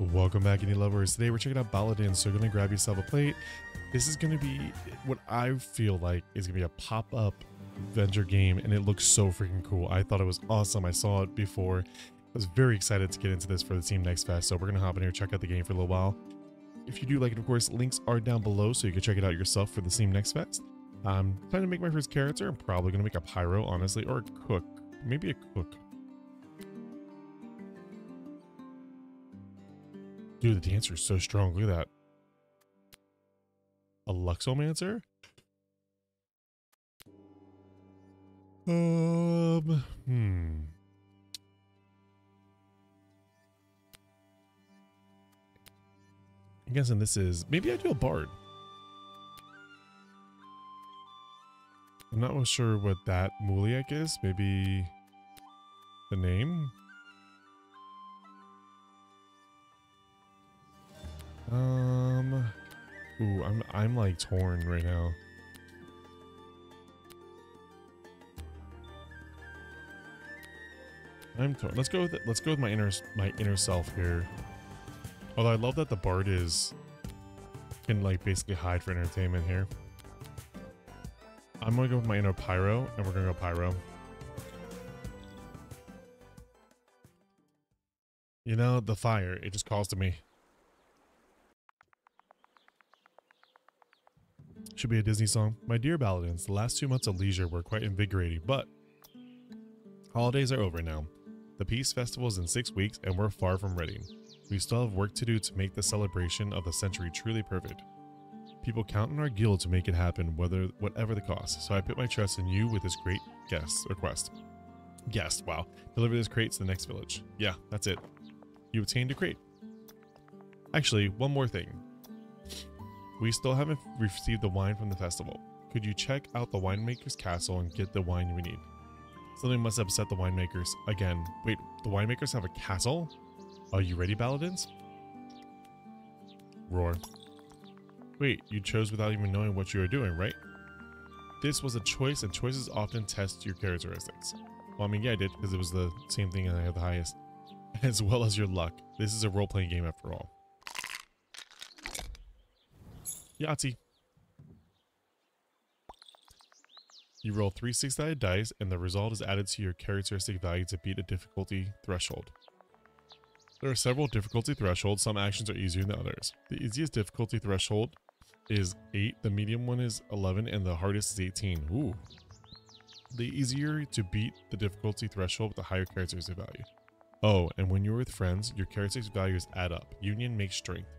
Welcome back, indie lovers. Today we're checking out Baladins, so you're going to grab yourself a plate. This is going to be what I feel like is going to be a pop-up adventure game, and it looks so freaking cool. I thought it was awesome. I saw it before. I was very excited to get into this for the Team Next Fest, so we're going to hop in here, check out the game for a little while. If you do like it, of course, links are down below, so you can check it out yourself for the Team Next Fest. I'm trying to make my first character. I'm probably going to make a pyro, honestly, or a cook. Maybe a cook. Dude, the dancer is so strong. Look at that. A Luxomancer? I'm guessing this is... Maybe I do a bard. I'm not sure what that Muliak is. Maybe the name? Ooh, I'm like torn right now. I'm torn. Let's go with my inner self here. Although I love that the bard can like basically hide for entertainment here. I'm gonna go with my inner pyro, and we're gonna go pyro. You know, the fire, it just calls to me. Should be a Disney song. My dear Baladins, the last 2 months of leisure were quite invigorating, but holidays are over now. The Peace Festival is in 6 weeks, and we're far from ready. We still have work to do to make the celebration of the century truly perfect. People count on our guild to make it happen, whatever the cost, so I put my trust in you with this great request. Guest, wow. Deliver this crate to the next village. Yeah, that's it. You obtained a crate. Actually, one more thing. We still haven't received the wine from the festival. Could you check out the winemaker's castle and get the wine we need? Something must upset the winemakers again. Wait, the winemakers have a castle? Are you ready, Baladins? Roar. Wait, you chose without even knowing what you were doing, right? This was a choice, and choices often test your characteristics. Well, I mean, yeah, I did, because it was the same thing and I had the highest. As well as your luck. This is a role-playing game after all. Yahtzee. You roll 3 6-sided dice, and the result is added to your characteristic value to beat a difficulty threshold. There are several difficulty thresholds. Some actions are easier than others. The easiest difficulty threshold is 8, the medium one is 11, and the hardest is 18. Ooh. The easier to beat the difficulty threshold with the higher characteristic value. Oh, and when you're with friends, your characteristic values add up. Union makes strength.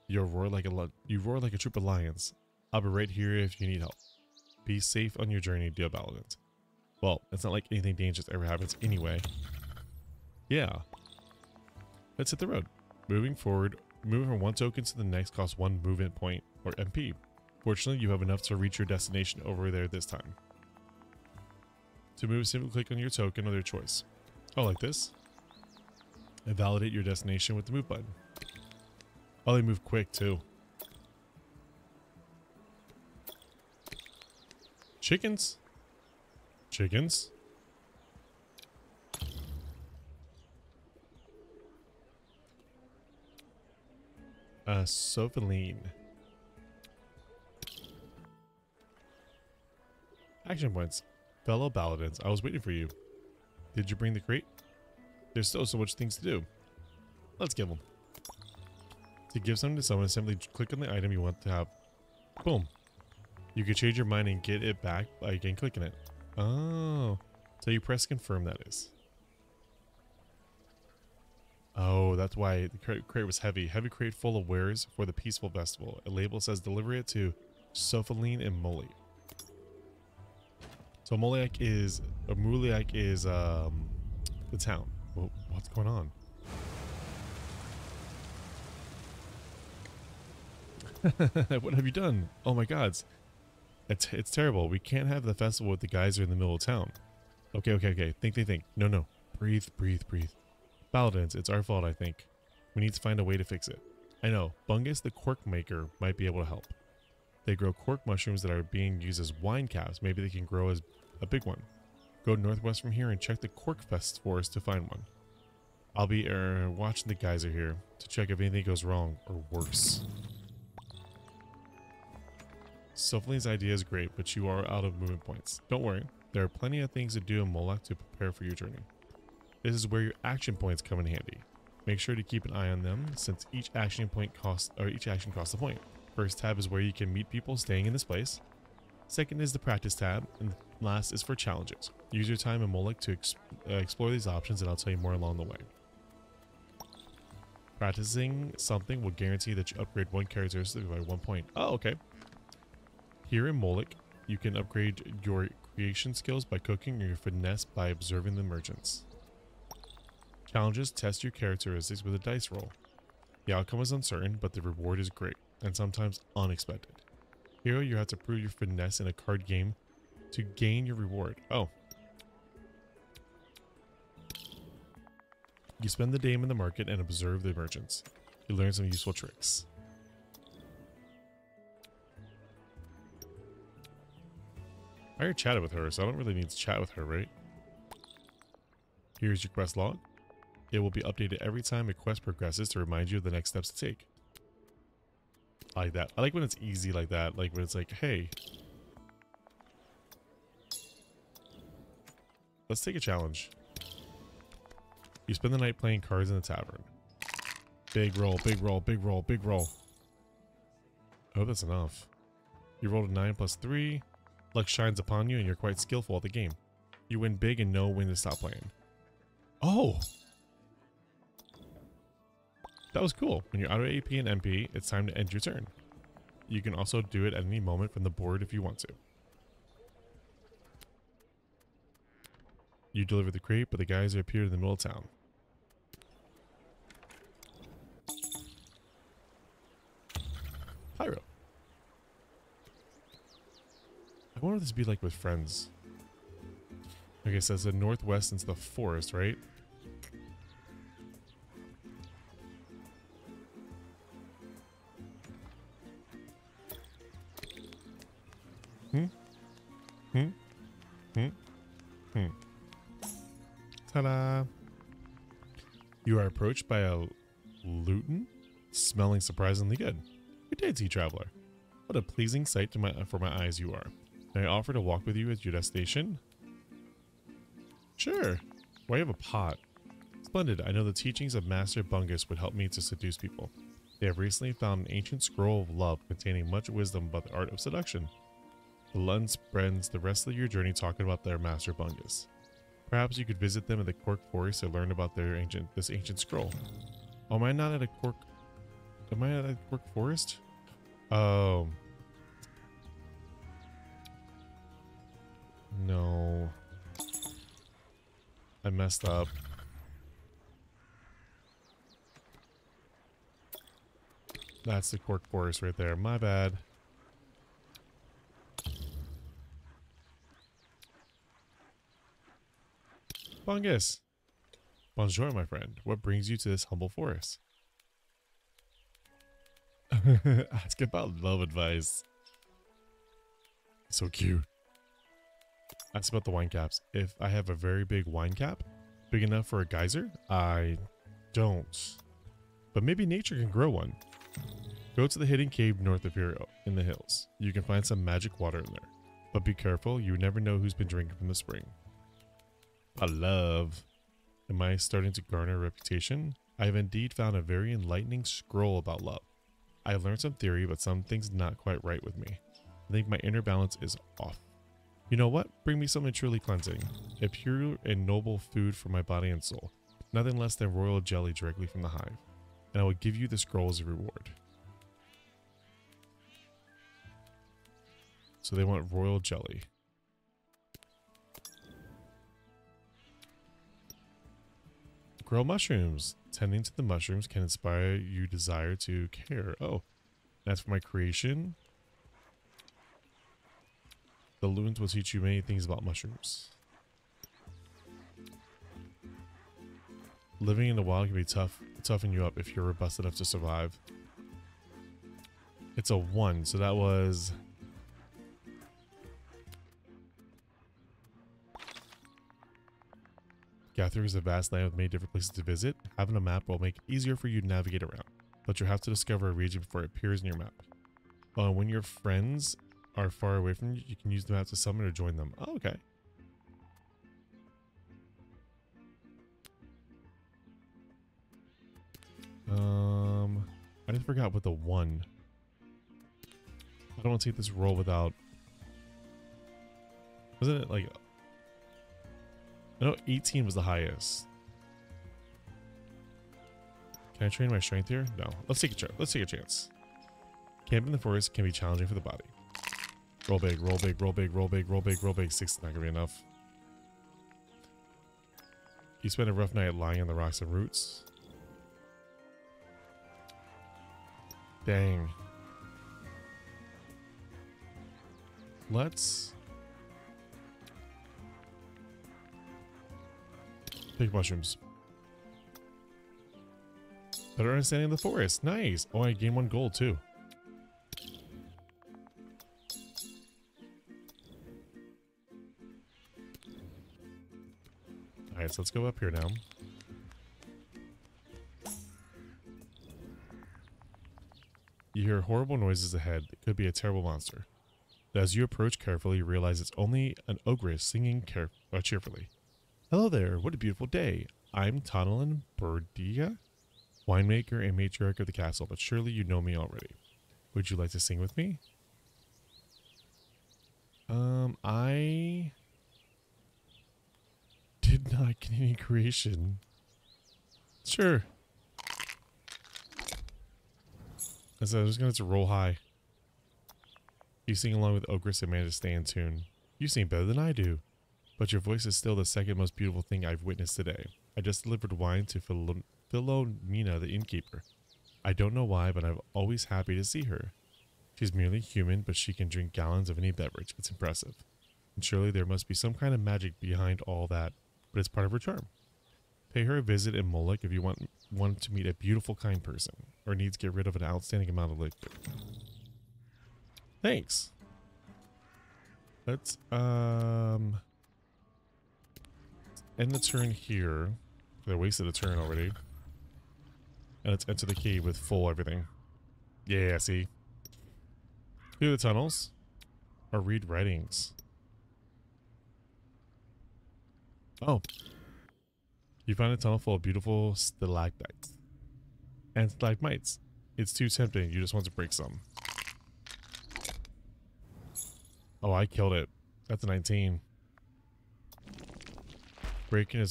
You roar like a troop of lions. I'll be right here if you need help. Be safe on your journey, dear Baladins. Well, it's not like anything dangerous ever happens anyway. Yeah. Let's hit the road. Moving forward, moving from one token to the next costs 1 movement point, or MP. Fortunately, you have enough to reach your destination over there this time. To move, simply click on your token of your choice. Oh, like this? And validate your destination with the move button. Oh, they move quick too. Chickens? Chickens? Sophaline. Action points. Fellow Baladins, I was waiting for you. Did you bring the crate? There's still so much things to do. Let's give them. To give something to someone, simply click on the item you want to have. Boom. You can change your mind and get it back by again clicking it. Oh. So you press confirm, that is. Oh, that's why the crate was heavy. Heavy crate full of wares for the peaceful festival. A label says deliver it to Sophaline and Moli. So Muliak is the town. Well, what's going on? What have you done? Oh my god. It's terrible. We can't have the festival with the guys who are in the middle of town. Okay. Think. No. Breathe. Baladins, it's our fault, I think. We need to find a way to fix it. I know. Bungus, the cork maker, might be able to help. They grow cork mushrooms that are being used as wine caps. Maybe they can grow as a big one. Go northwest from here and check the Cork Fest forest to find one. I'll be watching the geyser here to check if anything goes wrong or worse. Soflin's idea is great, but you are out of movement points. Don't worry, there are plenty of things to do in Moloch to prepare for your journey. This is where your action points come in handy. Make sure to keep an eye on them since each action costs a point. First tab is where you can meet people staying in this place. Second is the practice tab, and last is for challenges. Use your time in Moloch to explore these options, and I'll tell you more along the way. Practicing something will guarantee that you upgrade one characteristic by 1 point. Oh, okay. Here in Moloch, you can upgrade your creation skills by cooking or your finesse by observing the merchants. Challenges test your characteristics with a dice roll. The outcome is uncertain, but the reward is great, and sometimes unexpected. Here you have to prove your finesse in a card game to gain your reward. Oh. You spend the day in the market and observe the merchants. You learn some useful tricks. I already chatted with her, so I don't really need to chat with her, right? Here's your quest log. It will be updated every time a quest progresses to remind you of the next steps to take. I like that. I like when it's easy like that. Like when it's like, hey, let's take a challenge. You spend the night playing cards in the tavern. Big roll, big roll, big roll, big roll. I hope that's enough. You rolled a 9 plus 3. Luck shines upon you and you're quite skillful at the game. You win big and know when to stop playing. Oh! That was cool. When you're out of AP and MP, it's time to end your turn. You can also do it at any moment from the board if you want to. You deliver the crate, but the guys appear in the middle of town. Pyro. I wonder what this would be like with friends. Okay, so it's the northwest into the forest, right? Ta-da! You are approached by a luton, smelling surprisingly good. Good day, tea traveler. What a pleasing sight for my eyes you are. May I offer to walk with you at your destination? Sure. Why, you have a pot. Splendid. I know the teachings of Master Bungus would help me to seduce people. They have recently found an ancient scroll of love containing much wisdom about the art of seduction. The Lund spends the rest of your journey talking about their Master Bungus. Perhaps you could visit them at the Cork Forest to learn about this ancient scroll. Oh, am I at a Cork Forest? Oh. No. I messed up. That's the Cork Forest right there. My bad. Bungus. Bonjour, my friend. What brings you to this humble forest? Ask about love advice. So cute. Ask about the wine caps. If I have a very big wine cap, big enough for a geyser? I don't. But maybe nature can grow one. Go to the hidden cave north of here in the hills. You can find some magic water in there. But be careful, you never know who's been drinking from the spring. I love. Am I starting to garner a reputation? I have indeed found a very enlightening scroll about love. I have learned some theory, but some things not quite right with me. I think my inner balance is off. You know what? Bring me something truly cleansing. A pure and noble food for my body and soul. Nothing less than royal jelly directly from the hive. And I will give you the scroll as a reward. So they want royal jelly. Grow mushrooms. Tending to the mushrooms can inspire you desire to care. Oh, that's for my creation. The loons will teach you many things about mushrooms. Living in the wild can be toughen you up if you're robust enough to survive. It's a 1, so that was... Gathering is a vast land with many different places to visit. Having a map will make it easier for you to navigate around, but you'll have to discover a region before it appears in your map. When your friends are far away from you, you can use the map to summon or join them. Oh, okay. I just forgot what the one. I don't want to take this roll without. Wasn't it like? I know 18 was the highest. Can I train my strength here? No. Let's take a chance. Camping in the forest can be challenging for the body. Roll big, roll big, roll big, roll big, roll big, roll big. 6 is not gonna be enough. You spend a rough night lying on the rocks and roots. Dang. Let's pick mushrooms. Better understanding of the forest. Nice. Oh, I gained 1 gold too. Alright, so let's go up here now. You hear horrible noises ahead. It could be a terrible monster. But as you approach carefully, you realize it's only an ogress singing cheerfully. Hello there, what a beautiful day. I'm Tonalyn Berdia, winemaker and matriarch of the castle, but surely you know me already. Would you like to sing with me? I did not get any creation. Sure. So I'm just going to roll high. You sing along with Ogress and manage to stay in tune. You sing better than I do, but your voice is still the second most beautiful thing I've witnessed today. I just delivered wine to Philomena, the innkeeper. I don't know why, but I'm always happy to see her. She's merely human, but she can drink gallons of any beverage. It's impressive. And surely there must be some kind of magic behind all that, but it's part of her charm. Pay her a visit in Moloch if you want to meet a beautiful, kind person, or need to get rid of an outstanding amount of liquor. Thanks. Let's end the turn here. I wasted a turn already. And let's enter the cave with full everything. Yeah, see? Through the tunnels. Or read writings. Oh. You find a tunnel full of beautiful stalactites. And stalagmites. It's too tempting, you just want to break some. Oh, I killed it. That's a 19. Breaking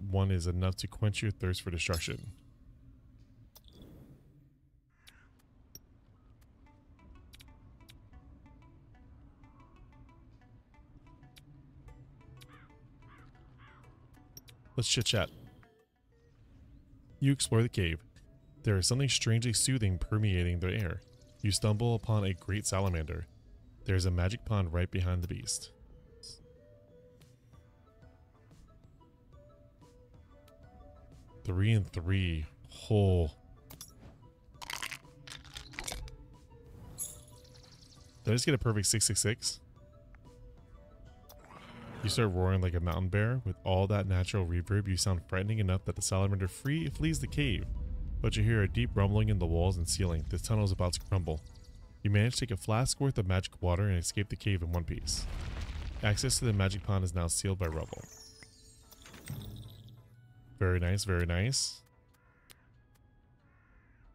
one is enough to quench your thirst for destruction. Let's chit-chat. You explore the cave. There is something strangely soothing permeating the air. You stumble upon a great salamander. There is a magic pond right behind the beast. Three and 3. Oh. Did I just get a perfect 666? You start roaring like a mountain bear. With all that natural reverb, you sound frightening enough that the salamander flees the cave. But you hear a deep rumbling in the walls and ceiling. This tunnel is about to crumble. You manage to take a flask worth of magic water and escape the cave in one piece. Access to the magic pond is now sealed by rubble. Very nice, very nice.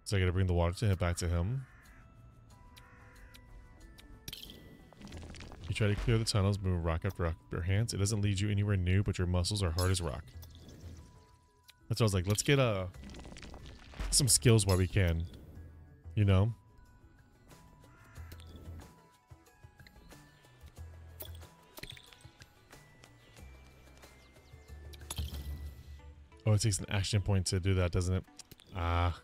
So I gotta bring the water to head back to him. You try to clear the tunnels, moving rock after rock with your hands. It doesn't lead you anywhere new, but your muscles are hard as rock. That's what I was like, let's get some skills while we can. You know? Oh, it takes an action point to do that, doesn't it? Ah.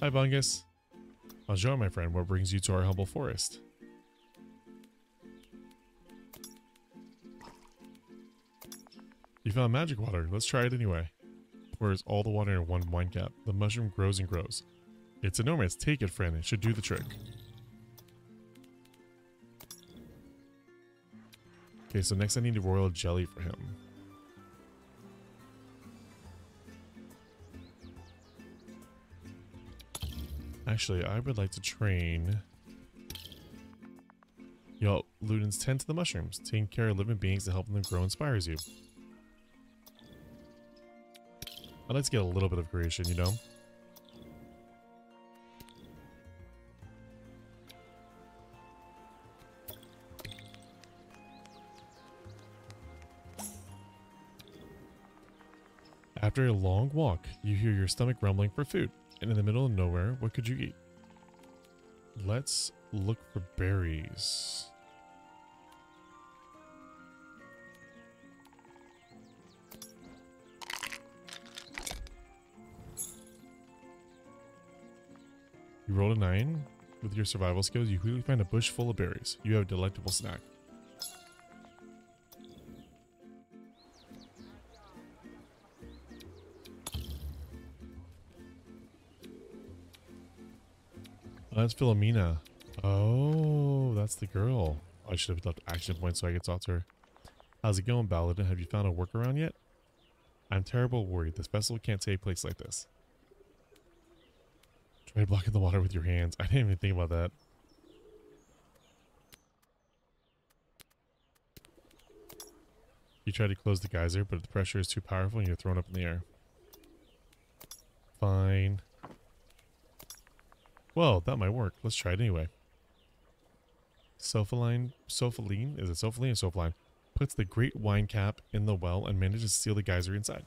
Hi, Bungus. Bonjour, my friend. What brings you to our humble forest? You found magic water. Let's try it anyway. Pours all the water in one wine cap. The mushroom grows and grows. It's enormous. Take it, friend. It should do the trick. Okay, so next I need a royal jelly for him. Actually, I would like to train... Yo, Ludens, tend to the mushrooms. Taking care of living beings and helping them grow inspires you. I'd like to get a little bit of creation, you know? After a long walk, you hear your stomach rumbling for food. And in the middle of nowhere, what could you eat? Let's look for berries. You rolled a 9. With your survival skills, you quickly find a bush full of berries. You have a delectable snack. Oh, that's Philomena. Oh, that's the girl. I should have left action points so I could talk to her. How's it going, Baladin? Have you found a workaround yet? I'm terrible worried. This festival can't take place like this. Try blocking the water with your hands. I didn't even think about that. You try to close the geyser, but the pressure is too powerful and you're thrown up in the air. Fine. Well, that might work. Let's try it anyway. Sofaline, is it Sofaline or Sofaline? Puts the great wine cap in the well and manages to seal the geyser inside.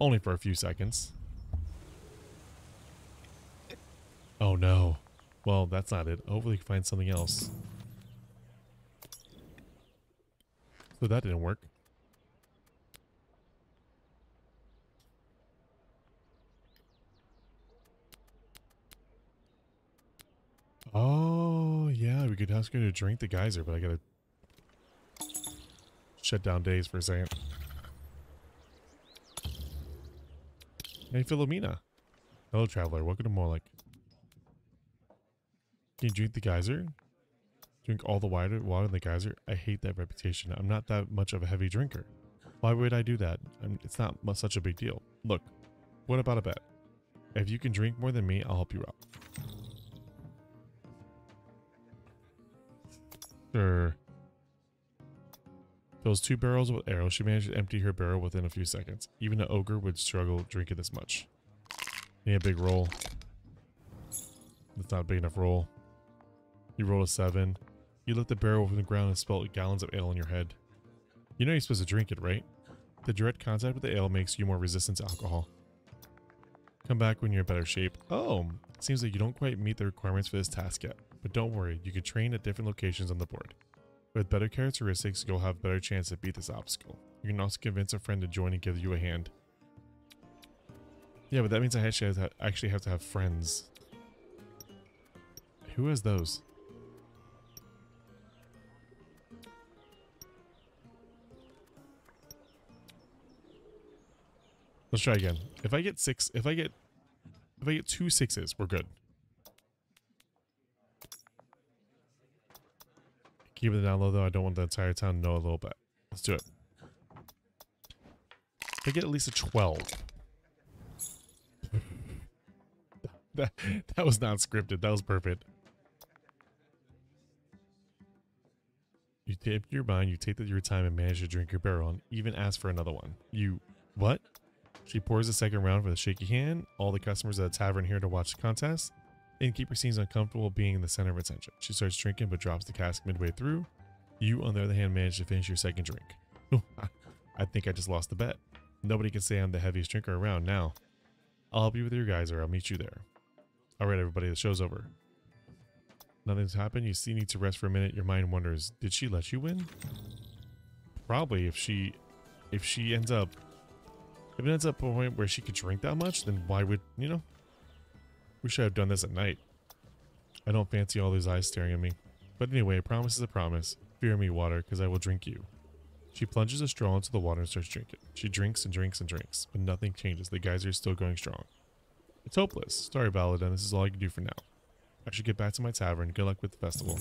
Only for a few seconds. Oh no. Well, that's not it. Hopefully we can find something else. So that didn't work. Oh, yeah, we could ask her to drink the geyser, but I gotta shut down days for a second. Hey, Philomena. Hello, traveler. Welcome to Morlik. Can you drink the geyser? Drink all the water in the geyser? I hate that reputation. I'm not that much of a heavy drinker. Why would I do that? It's not such a big deal. Look, what about a bet? If you can drink more than me, I'll help you out. Sure. Fills 2 barrels with arrows. She managed to empty her barrel within a few seconds. Even an ogre would struggle drinking this much. Need a big roll. That's not a big enough roll. You rolled a 7. You lift the barrel from the ground and spill gallons of ale in your head. You know you're supposed to drink it, right? The direct contact with the ale makes you more resistant to alcohol. Come back when you're in better shape. Oh, seems like you don't quite meet the requirements for this task yet. But don't worry, you can train at different locations on the board. With better characteristics, you'll have a better chance to beat this obstacle. You can also convince a friend to join and give you a hand. Yeah, but that means I actually have to have friends. Who has those? Let's try again. If I get 2 6s, we're good. Keep it down low though. I don't want the entire town to know a little bit. Let's do it. If I get at least a 12. that was not scripted. That was perfect. You take your mind, you take your time and manage to drink your barrel and even ask for another one. You... what? She pours a second round with a shaky hand. All the customers at the tavern here to watch the contest. Innkeeper seems uncomfortable being in the center of attention. She starts drinking but drops the cask midway through. You, on the other hand, manage to finish your second drink. I think I just lost the bet. Nobody can say I'm the heaviest drinker around now. I'll help you with your geyser. I'll meet you there. Alright everybody, the show's over. Nothing's happened. You still need to rest for a minute. Your mind wonders, did she let you win? Probably. If it ends up a point where she could drink that much, then why would, you know? We should have done this at night. I don't fancy all those eyes staring at me. But anyway, a promise is a promise. Fear me, water, because I will drink you. She plunges a straw into the water and starts drinking. She drinks and drinks and drinks, but nothing changes. The geyser is still going strong. It's hopeless. Sorry, Baladin. This is all I can do for now. I should get back to my tavern. Good luck with the festival.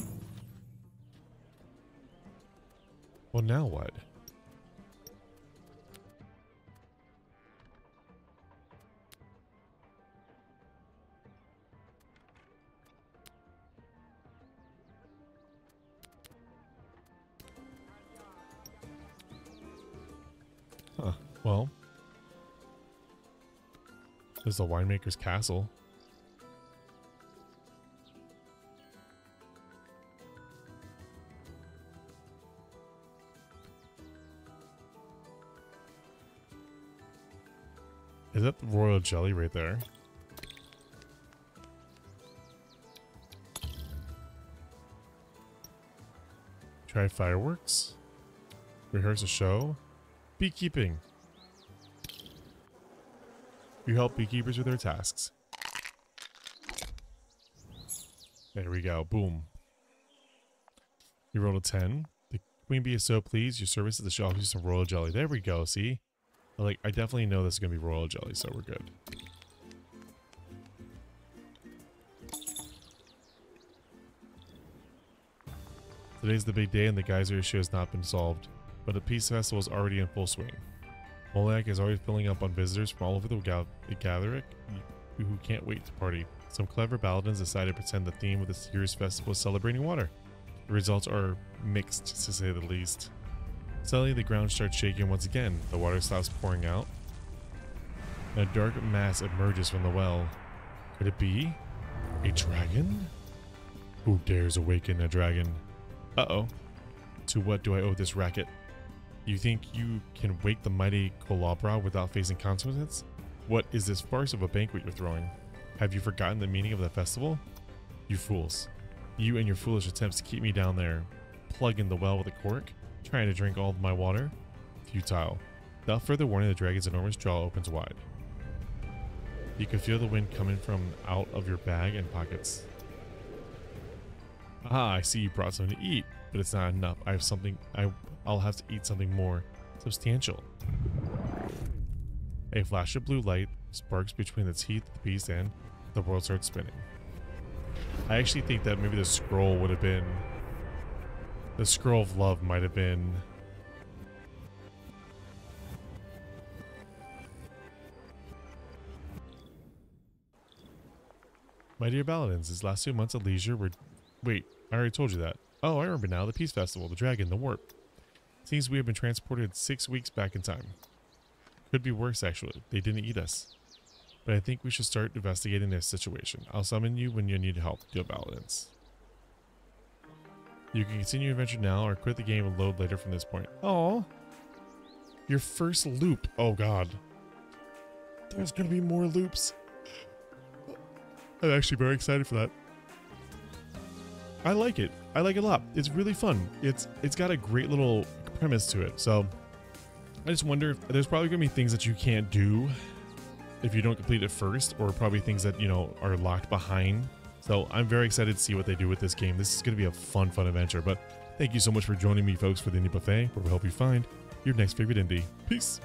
Well, now what? Huh. Well, there's the winemaker's castle. Is that the royal jelly right there? Try fireworks? Rehearse a show? Beekeeping. You help beekeepers with their tasks. There we go. Boom. You rolled a 10. The queen bee is so pleased. Your service at the shop is some royal jelly. There we go. See? Like, I definitely know this is going to be royal jelly, so we're good. Today's the big day and the geyser issue has not been solved, but the Peace Festival is already in full swing. Moloch is already filling up on visitors from all over the gathering who can't wait to party. Some clever Baladins decided to pretend the theme of this year's festival is celebrating water. The results are mixed, to say the least. Suddenly the ground starts shaking once again, the water stops pouring out, and a dark mass emerges from the well. Could it be a dragon? Who dares awaken a dragon? Uh-oh. To what do I owe this racket? You think you can wake the mighty Kolabra without facing consequences? What is this farce of a banquet you're throwing? Have you forgotten the meaning of the festival? You fools. You and your foolish attempts to keep me down there, plug in the well with a cork, trying to drink all of my water? Futile. Without further warning, the dragon's enormous jaw opens wide. You can feel the wind coming from out of your bag and pockets. Ah, I see you brought something to eat, but it's not enough. I have something. I'll have to eat something more substantial. A flash of blue light sparks between the teeth of the beast and the world starts spinning. I actually think that maybe the scroll would have been... The scroll of love might have been... My dear Baladins, these last 2 months of leisure were... Wait, I already told you that. Oh, I remember now. The Peace Festival, the dragon, the warp. Seems we have been transported 6 weeks back in time. Could be worse, actually. They didn't eat us. But I think we should start investigating this situation. I'll summon you when you need help, dear Baladins. You can continue your adventure now or quit the game and load later from this point. Oh, your first loop. Oh god. There's gonna be more loops. I'm actually very excited for that. I like it. I like it a lot. It's really fun. It's got a great little premise to it. So I just wonder if there's probably gonna be things that you can't do if you don't complete it first, or probably things that, you know, are locked behind. So I'm very excited to see what they do with this game. This is going to be a fun adventure. But thank you so much for joining me, folks, for the Indie Buffet, where we help you find your next favorite indie. Peace.